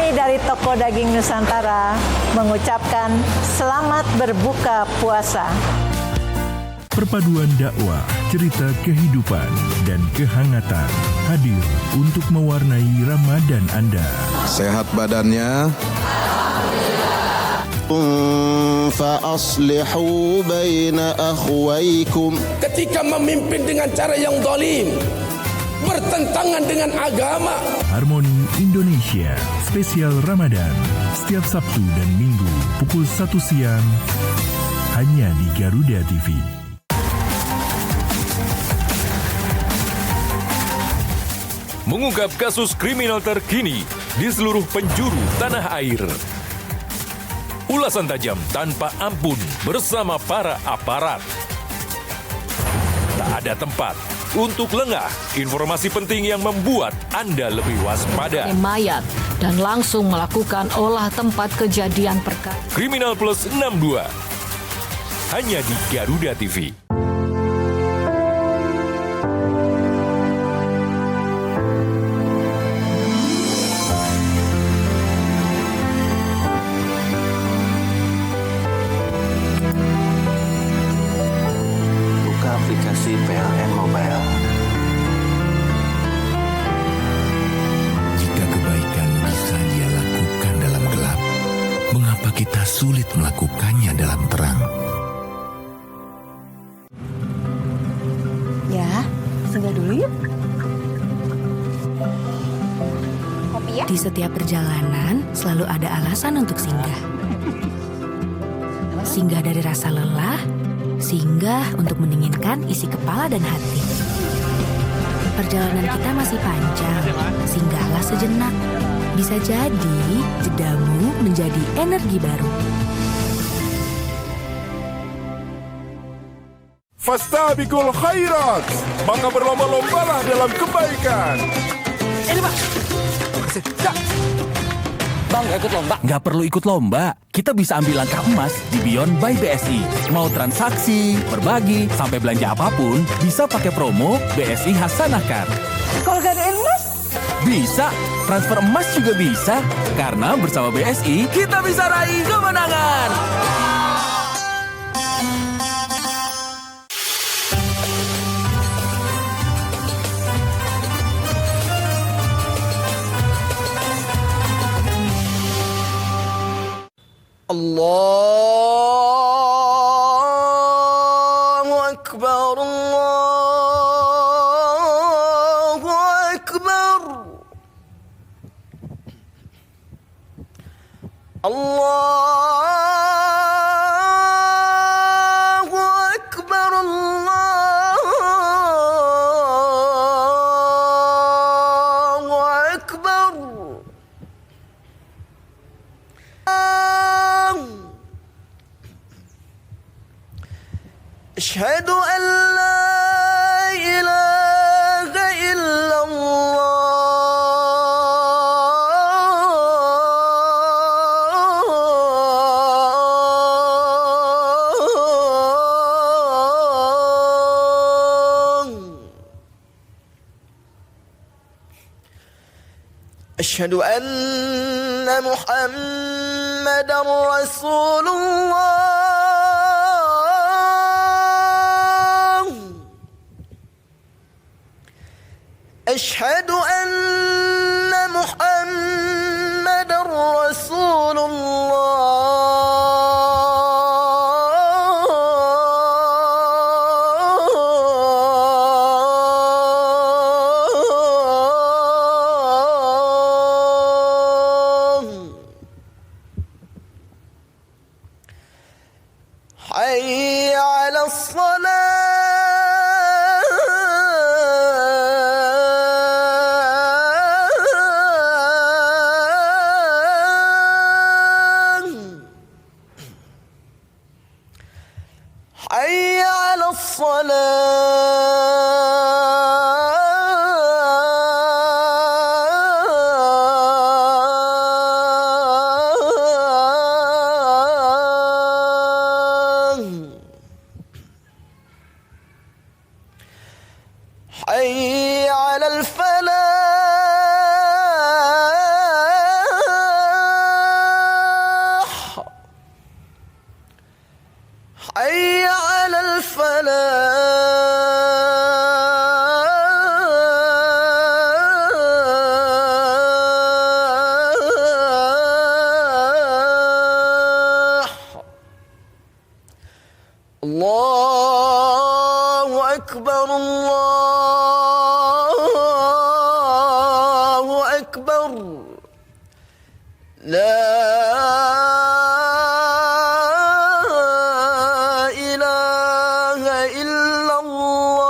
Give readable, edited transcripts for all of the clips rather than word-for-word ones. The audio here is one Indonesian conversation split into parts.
Kami dari Toko Daging Nusantara mengucapkan selamat berbuka puasa. Perpaduan dakwah, cerita kehidupan, dan kehangatan hadir untuk mewarnai Ramadan Anda. Sehat badannya? Fa'aslihu baina akhwaikum. Ketika memimpin dengan cara yang zalim, bertentangan dengan agama. Harmoni Indonesia, spesial Ramadan, setiap Sabtu dan Minggu, pukul 1 siang, hanya di Garuda TV. Mengungkap kasus kriminal terkini di seluruh penjuru tanah air. Ulasan tajam tanpa ampun bersama para aparat. Tak ada tempat untuk lengah, informasi penting yang membuat Anda lebih waspada. Mayat dan langsung melakukan olah tempat kejadian perkara. Kriminal Plus 62 hanya di Garuda TV. Aplikasi PLN Mobile. Jika kebaikan bisa dia lakukan dalam gelap, mengapa kita sulit melakukannya dalam terang? Ya, singgah dulu yuk. Kopi ya? Di setiap perjalanan selalu ada alasan untuk singgah. Singgah dari rasa lelah, singgah untuk mendinginkan isi kepala dan hati. Perjalanan kita masih panjang, singgahlah sejenak. Bisa jadi jedamu menjadi energi baru. Fastabiqul khairat, maka berlomba-lombalah dalam kebaikan. Ini Pak. Bang, gak ikut lomba? Gak perlu ikut lomba. Kita bisa ambil langkah emas di Beyond by BSI. Mau transaksi, berbagi, sampai belanja apapun, bisa pakai promo BSI Hasanah Card. Kalau gak ada emas? Bisa, transfer emas juga bisa. Karena bersama BSI, kita bisa raih kemenangan. Allahu Akbar, Allahu Akbar, Allahu Akbar, Allahu Akbar. أشهد أن لا إله إلا الله أشهد أن محمدا رسول الله أشهد أن محمدا رسول الله حي على الصلاة أكبر الله أكبر لا إله إلا الله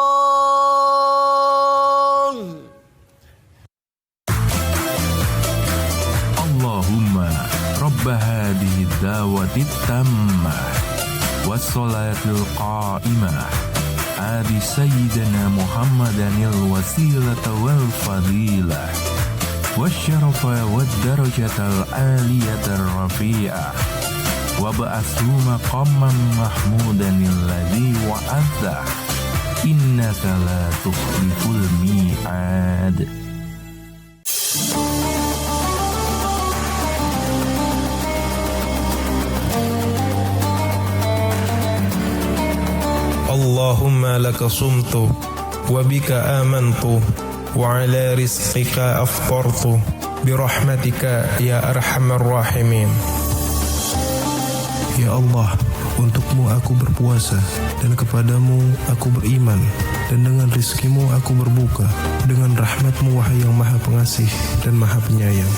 اللهم رب هذه الدعوة التامة والصلاة القائمة آت سيدنا محمدا الوسيلة والفضيلة والشرف والدرجة العالية الرفيعة وابعثه مقاما محمودا الذي وعدته إنك لا تخلف الميعاد. اللهم لك صمت وبك آمنت وعلى رزقك أفطرت برحمتك يا أرحم الراحمين. Ya Allah, untukmu aku berpuasa dan kepadamu aku beriman dan dengan rizkimu aku berbuka dengan rahmatmu wahai yang maha pengasih dan maha penyayang.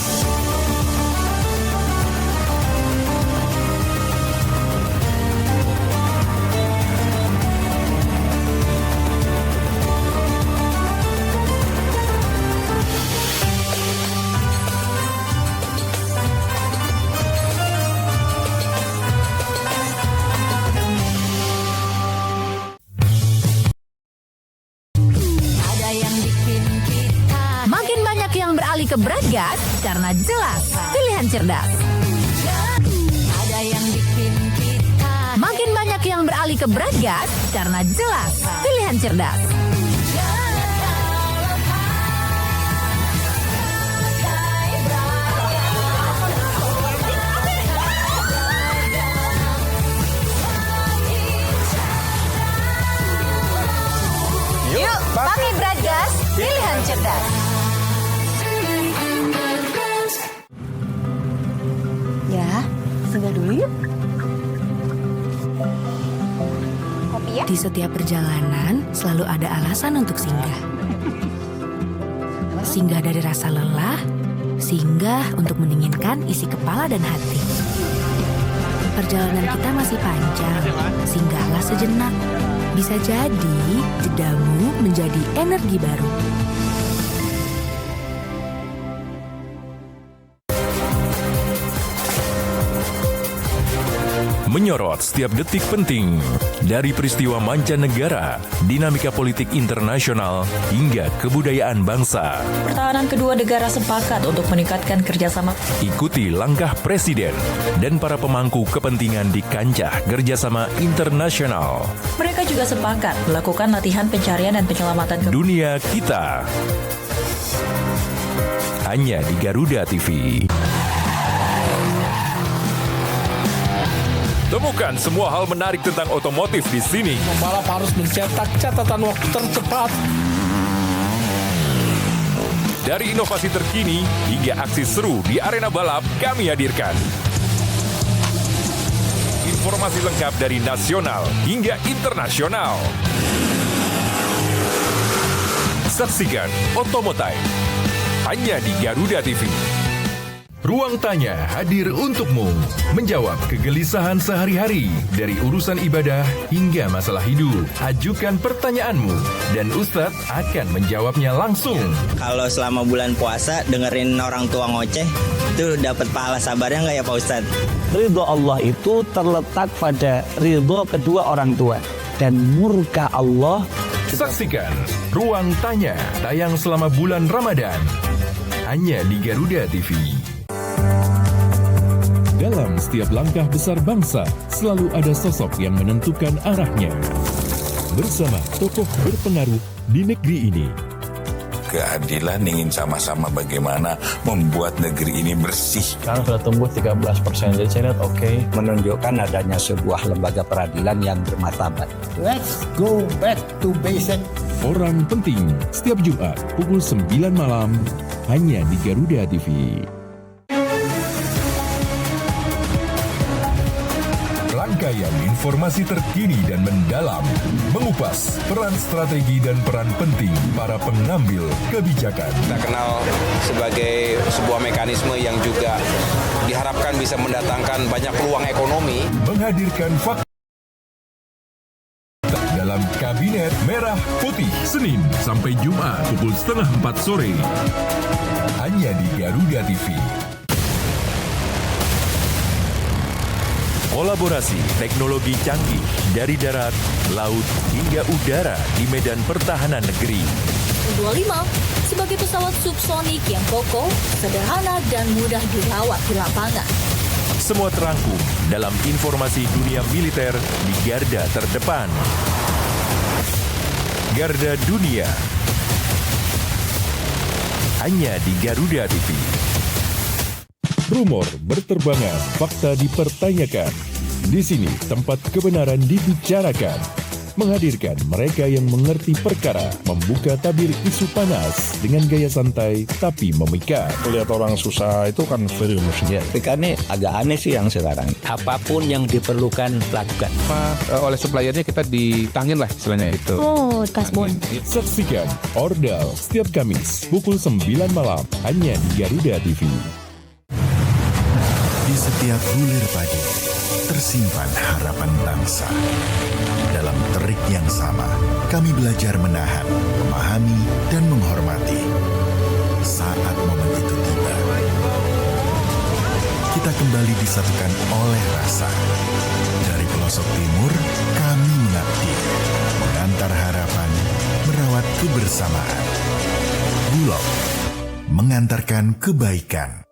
Ke Bradgas karena jelas pilihan cerdas. Ada yang bikin kita. Makin banyak yang beralih ke Bradgas karena jelas pilihan cerdas. Yuk, pakai Bradgas, pilihan cerdas. Ya, singgah dulu yuk. Kopi ya? Di setiap perjalanan selalu ada alasan untuk singgah. Singgah dari rasa lelah, singgah untuk mendinginkan isi kepala dan hati. Perjalanan kita masih panjang, singgahlah sejenak. Bisa jadi jedamu menjadi energi baru. Menyorot setiap detik penting dari peristiwa mancanegara, dinamika politik internasional, hingga kebudayaan bangsa. Pertahanan kedua negara sepakat untuk meningkatkan kerjasama. Ikuti langkah Presiden dan para pemangku kepentingan di kancah kerjasama internasional. Mereka juga sepakat melakukan latihan pencarian dan penyelamatan dunia kita. Hanya di Garuda TV. Temukan semua hal menarik tentang otomotif di sini. Pembalap harus mencetak catatan waktu tercepat. Dari inovasi terkini hingga aksi seru di arena balap, kami hadirkan. Informasi lengkap dari nasional hingga internasional. Saksikan Otomotive hanya di Garuda TV. Ruang Tanya hadir untukmu, menjawab kegelisahan sehari-hari dari urusan ibadah hingga masalah hidup. Ajukan pertanyaanmu dan Ustadz akan menjawabnya langsung. Kalau selama bulan puasa dengerin orang tua ngoceh, itu dapat pahala sabarnya nggak ya Pak Ustadz? Ridho Allah itu terletak pada ridho kedua orang tua dan murka Allah. Saksikan Ruang Tanya tayang selama bulan Ramadan hanya di Garuda TV. Dalam setiap langkah besar bangsa, selalu ada sosok yang menentukan arahnya. Bersama tokoh berpengaruh di negeri ini. Keadilan ingin sama-sama bagaimana membuat negeri ini bersih. Sekarang sudah tumbuh 13%, jadi saya lihat oke. Menunjukkan adanya sebuah lembaga peradilan yang bermartabat. Let's go back to basic. Orang penting, setiap Jumat pukul 9 malam, hanya di Garuda TV. Rangkaian informasi terkini dan mendalam, mengupas peran strategi dan peran penting para pengambil kebijakan. Kita kenal sebagai sebuah mekanisme yang juga diharapkan bisa mendatangkan banyak peluang ekonomi. Menghadirkan fakta dalam Kabinet Merah Putih, Senin sampai Jumat pukul 3:30 sore. Hanya di Garuda TV. Kolaborasi teknologi canggih dari darat, laut, hingga udara di medan pertahanan negeri. 25 sebagai pesawat subsonik yang kokoh, sederhana, dan mudah dirawat di lapangan. Semua terangkum dalam informasi dunia militer di garda terdepan. Garda Dunia. Hanya di Garuda TV. Rumor berterbangan, fakta dipertanyakan. Di sini tempat kebenaran dibicarakan. Menghadirkan mereka yang mengerti perkara, membuka tabir isu panas dengan gaya santai tapi memikat. Lihat orang susah itu kan serius. Ya, PK ini agak aneh sih yang sekarang. Apapun yang diperlukan, lakukan. Oleh suppliernya kita ditangin lah istilahnya itu. Oh, tasbon. Saksikan Ordal setiap Kamis pukul 9 malam hanya di Garuda TV. Di setiap bulir padi tersimpan harapan bangsa. Dalam terik yang sama, kami belajar menahan, memahami, dan menghormati. Saat momen itu tiba, kita kembali disatukan oleh rasa. Dari pelosok timur, kami mengabdi, mengantar harapan, merawat kebersamaan. Bulog, mengantarkan kebaikan.